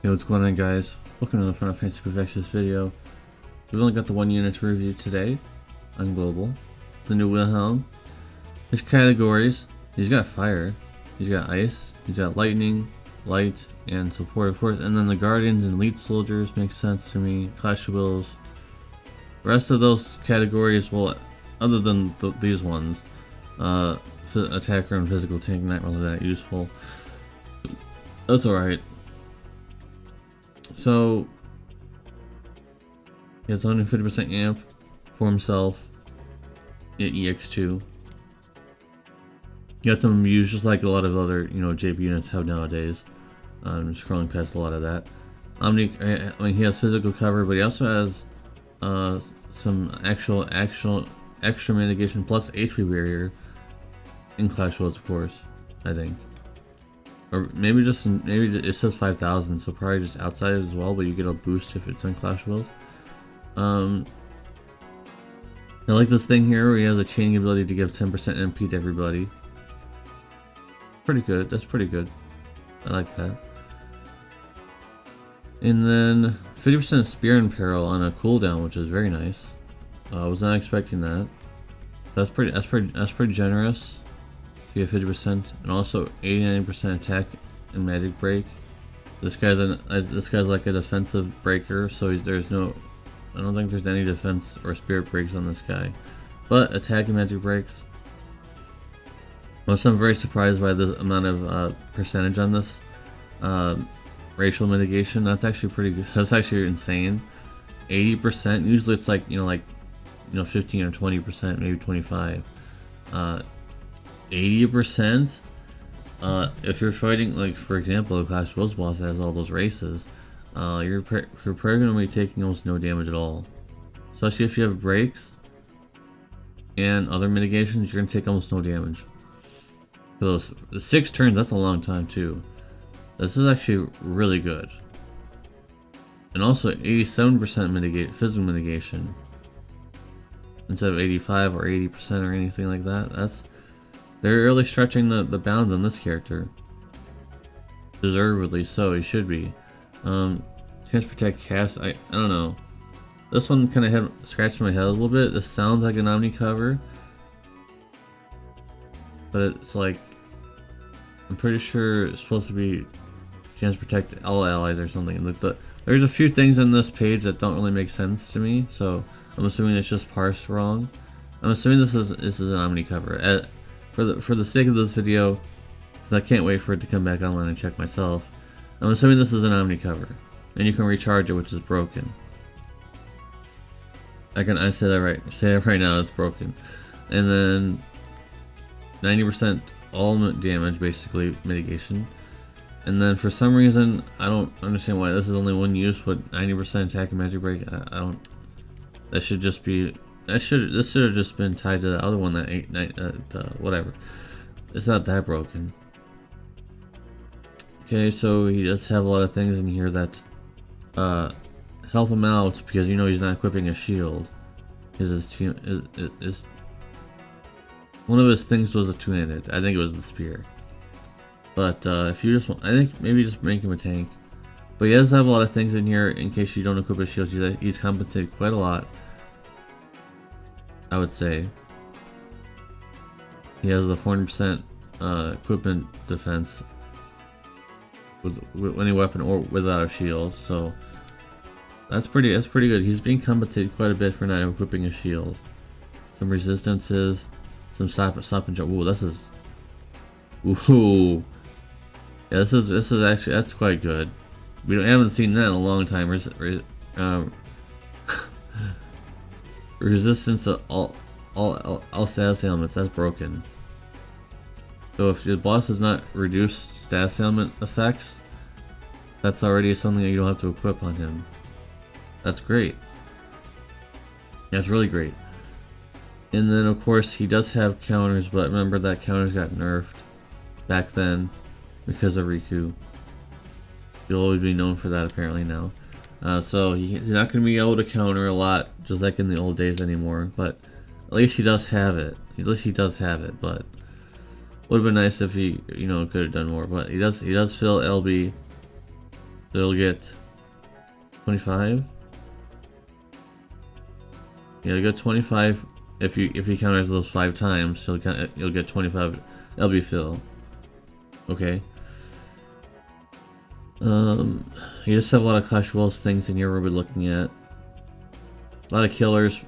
Hey, what's going on, guys? Welcome to the Final Fantasy Perfectionist video. We've only got the one unit to review today on Global. The new Wilhelm. His categories: he's got fire, he's got ice, he's got lightning, light, and support, of course. And then the Guardians and Elite Soldiers make sense to me. Clash of Wills. The rest of those categories, well, other than these ones, attacker and physical tank, not really that useful. That's alright. So, he has 150% amp for himself at EX2. He got some views just like a lot of other, JP units have nowadays. I'm scrolling past a lot of that. He has physical cover, but he also has some actual extra mitigation plus HP barrier in Clash Worlds, of course, I think. Or maybe it says 5,000, so probably just outside as well, but you get a boost if it's in Clash Worlds. I like this thing here where he has a chaining ability to give 10% MP to everybody. Pretty good, that's pretty good. I like that. And then 50% Spear Imperial on a cooldown, which is very nice. I was not expecting that. That's pretty generous. You get 50% and also 89% attack and magic break. This guy's like a defensive breaker, so I don't think there's any defense or spirit breaks on this guy, but attack and magic breaks. Also, I'm very surprised by the amount of percentage on this racial mitigation. That's actually pretty good. That's actually insane. 80%. Usually it's like 15 or 20%, maybe 25. 80%. If you're fighting, like, for example, a Clash of Wills boss that has all those races, you're probably going to be taking almost no damage at all. Especially if you have breaks and other mitigations, you're going to take almost no damage. For those 6 turns, that's a long time too. This is actually really good. And also 87% physical mitigation instead of 85 or 80% or anything like that. They're really stretching the bounds on this character. Deservedly so, he should be. Can't protect cast. I don't know. This one kind of scratched my head a little bit. This sounds like an Omni cover, but it's like, I'm pretty sure it's supposed to be chance protect all allies or something. Like there's a few things on this page that don't really make sense to me, so I'm assuming it's just parsed wrong. I'm assuming this is an Omni cover. For the sake of this video, because I can't wait for it to come back online and check myself, I'm assuming this is an Omni cover, and you can recharge it, which is broken. I say that right. Say it right now. It's broken, and then 90% all damage, basically mitigation, and then for some reason I don't understand why this is only one use, but 90% attack and magic break. I don't. That should just be. This should have just been tied to the other one that whatever. It's not that broken. Okay, so he does have a lot of things in here that help him out, because he's not equipping a shield. One of his things was a two-handed. I think it was the spear. But if you just want, I think maybe just make him a tank. But he does have a lot of things in here in case you don't equip a shield. He's compensated quite a lot, I would say. He has the 400% equipment defense with any weapon or without a shield, so that's pretty good. He's being compensated quite a bit for not equipping a shield. Some resistances, some stop and jump. Ooh, this is. Ooh, yeah, this is actually, that's quite good. We haven't seen that in a long time. Resistance to all status ailments, that's broken. So if your boss does not reduce status ailment effects, that's already something that you don't have to equip on him. That's great. That's really great. And then of course he does have counters, but remember that counters got nerfed back then because of Riku. You'll always be known for that apparently now. So he's not going to be able to counter a lot, just like in the old days anymore, but at least he does have it. But would have been nice if he, could have done more. But he does fill LB They'll get 25. Yeah, you get 25 if you counters those 5 times. You'll get 25 LB fill. Okay. You just have a lot of Clash Royale things in here we'll be looking at. A lot of killers.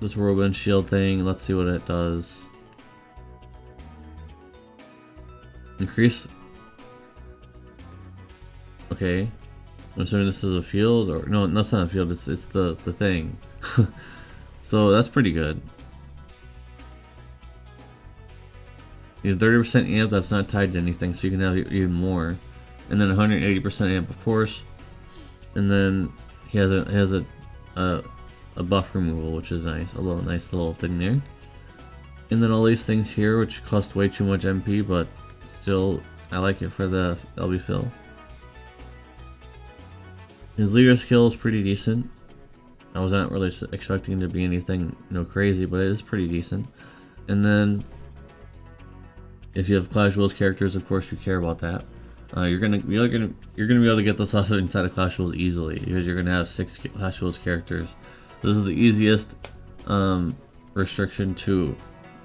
This Robin shield thing. Let's see what it does. Increase. Okay. I'm assuming this is a field, or no, that's not a field. It's the thing. So that's pretty good. He's 30% amp. That's not tied to anything, so you can have even more. And then 180% amp, of course. And then he has a buff removal, which is nice. A nice little thing there. And then all these things here, which cost way too much MP, but still, I like it for the LB fill. His leader skill is pretty decent. I was not really expecting to be anything, crazy, but it is pretty decent. And then, if you have Clash Royale characters, of course you care about that. You're gonna be able to get this off inside of Clash Royale easily because you're gonna have 6 Clash Royale characters. This is the easiest restriction to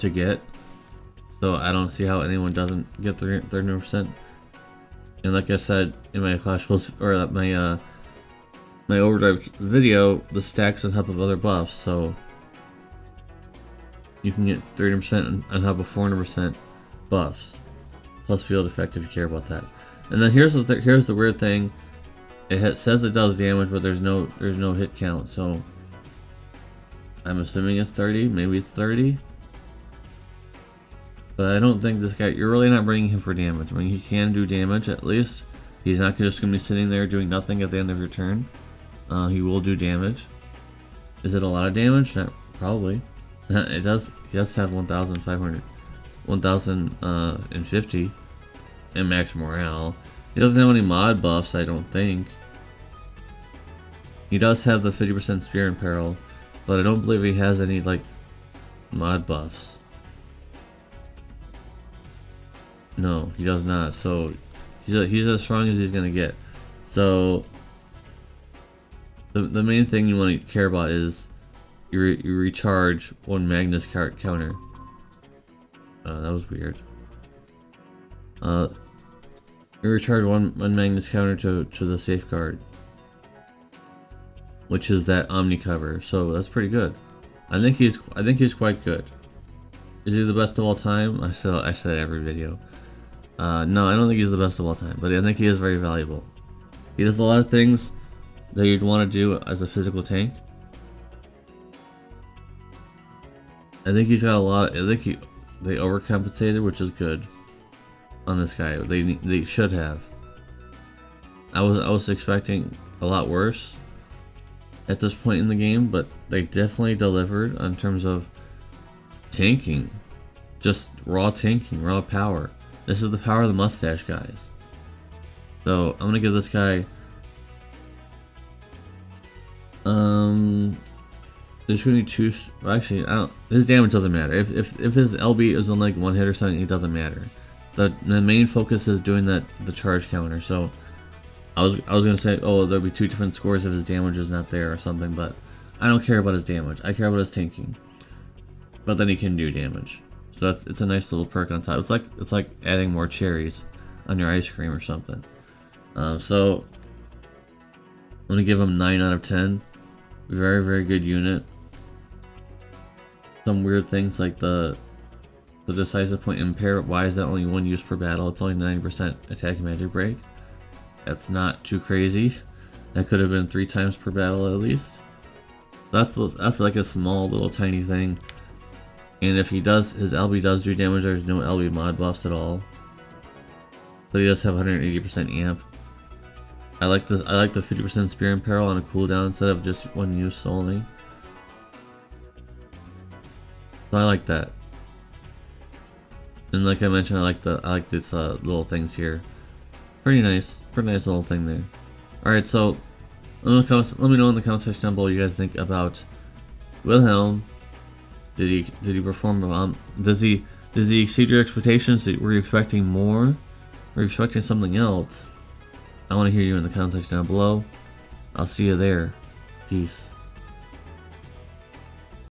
get. So I don't see how anyone doesn't get 30%. And like I said in my Clash Royale or my overdrive video, the stacks on top of other buffs, so you can get 30% on top of 400% buffs plus field effect if you care about that. And then here's the weird thing. It says it does damage, but there's no hit count, so I'm assuming it's 30. Maybe it's 30. But I don't think this guy, you're really not bringing him for damage. I mean, he can do damage at least. He's not just going to be sitting there doing nothing at the end of your turn. He will do damage. Is it a lot of damage? Not probably. It does. He does have 1,050 and max morale. He doesn't have any mod buffs, I don't think. He does have the 50% spear in peril, but I don't believe he has any like mod buffs. No, he does not. So he's as strong as he's gonna get. So the main thing you want to care about is you recharge one Magnus counter. That was weird. You recharge one Magnus counter to the safeguard, which is that Omni cover. So that's pretty good. I think he's quite good. Is he the best of all time? I said every video. No, I don't think he's the best of all time, but I think he is very valuable. He does a lot of things that you'd want to do as a physical tank. I think he's got a lot. They overcompensated, which is good on this guy. They should have. I was expecting a lot worse at this point in the game, but they definitely delivered in terms of tanking. Just raw tanking, raw power. This is the power of the mustache, guys. So I'm gonna give this guy there's gonna be two. Actually, I don't. His damage doesn't matter. If his LB is on like one hit or something, it doesn't matter. The main focus is doing the charge counter. So I was gonna say, oh, there'll be 2 different scores if his damage is not there or something, but I don't care about his damage. I care about his tanking. But then he can do damage. So it's a nice little perk on top. It's like adding more cherries on your ice cream or something. So I'm gonna give him 9 out of 10. Very, very good unit. Some weird things like the decisive point impair. Why is that only 1 use per battle? It's only 90% attack and magic break. That's not too crazy. That could have been 3 times per battle at least. So that's like a small little tiny thing. And if his LB does do damage, there's no LB mod buffs at all. But he does have 180% amp. I like this. I like the 50% spear and peril on a cooldown instead of just 1 use only. So I like that. And like I mentioned, I like this little things here. Pretty nice little thing there. All right, so let me know in the comment section down below what you guys think about Wilhelm. Did he perform? Does he exceed your expectations? Were you expecting more? or you're expecting something else, I want to hear you in the comment section down below. I'll see you there. Peace.